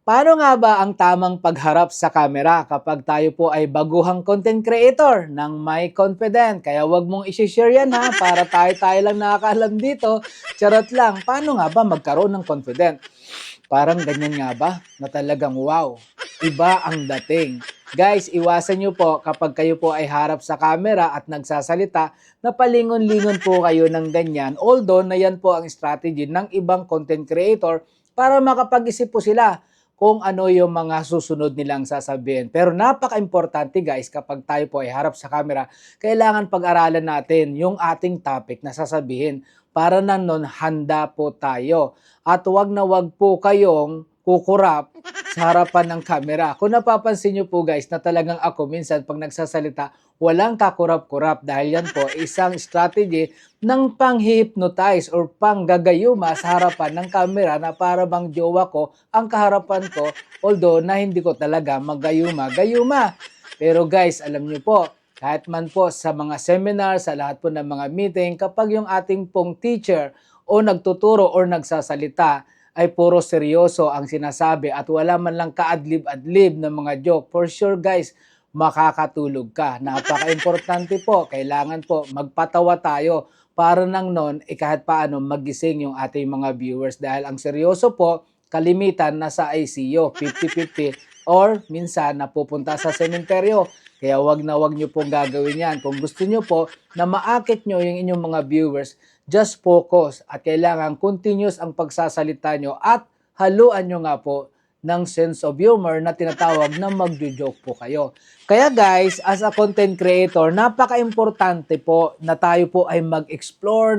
Paano nga ba ang tamang pagharap sa camera kapag tayo po ay baguhang content creator ng may confident? Kaya wag mong isi-share yan ha, para tayo-tayo lang nakakaalam dito. Charot lang, paano nga ba magkaroon ng confident? Parang ganyan nga ba na talagang wow, iba ang dating. Guys, iwasan nyo po kapag kayo po ay harap sa camera at nagsasalita na palingon-lingon po kayo ng ganyan. Although na yan po ang strategy ng ibang content creator para makapag-isip po sila kung ano yung mga susunod nilang sasabihin. Pero napaka-importante guys, kapag tayo po ay harap sa camera, kailangan pag-aralan natin yung ating topic na sasabihin para na nun handa po tayo. At wag na wag po kayong kukurap sa harapan ng camera. Kung napapansin nyo po guys na talagang ako minsan pag nagsasalita, walang kakurap-kurap dahil yan po isang strategy ng pang-hypnotize or pang-gagayuma sa harapan ng camera na para bang jowa ko ang kaharapan ko, although na hindi ko talaga magayuma-gayuma. Pero guys, alam nyo po, kahit man po sa mga seminar, sa lahat po ng mga meeting, kapag yung ating pong teacher o nagtuturo or nagsasalita ay puro seryoso ang sinasabi at wala man lang kaadlib-adlib ng mga joke, for sure guys, makakatulog ka. Napaka-importante po, kailangan po magpatawa tayo para nang nun, kahit paano magising yung ating mga viewers dahil ang seryoso po, kalimitan nasa ICU, 50-50 or minsan napupunta sa sementeryo. Kaya wag na wag nyo pong gagawin yan. Kung gusto nyo po na maakit nyo yung inyong mga viewers, just focus at kailangan continuous ang pagsasalita nyo at haluan nyo nga po ng sense of humor na tinatawag na magjo-joke po kayo. Kaya guys, as a content creator, napaka-importante po na tayo po ay mag-explore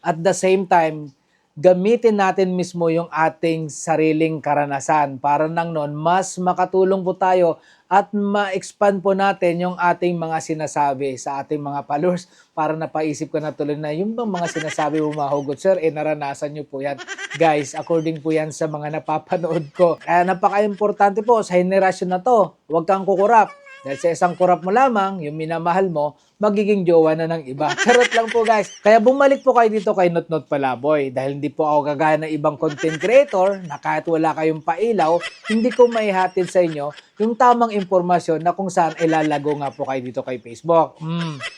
at the same time, gamitin natin mismo yung ating sariling karanasan para nang nun mas makatulong po tayo at ma-expand po natin yung ating mga sinasabi sa ating mga followers para napaisip ko na tuloy na yung bang mga sinasabi mo mahugot sir, naranasan nyo po yan. Guys, according po yan sa mga napapanood ko. Kaya napaka-importante po sa henerasyon na to, huwag kang kukurap. Dahil sa isang kurap mo lamang, yung minamahal mo, magiging jowa na ng iba. Charot lang po guys. Kaya bumalik po kayo dito kay Notnot Palaboy. Dahil hindi po ako kagaya ng ibang content creator na kahit wala kayong pailaw, hindi ko maihatid sa inyo yung tamang impormasyon na kung saan ilalago nga po kayo dito kay Facebook.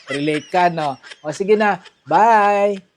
Relate ka, no? O sige na, bye!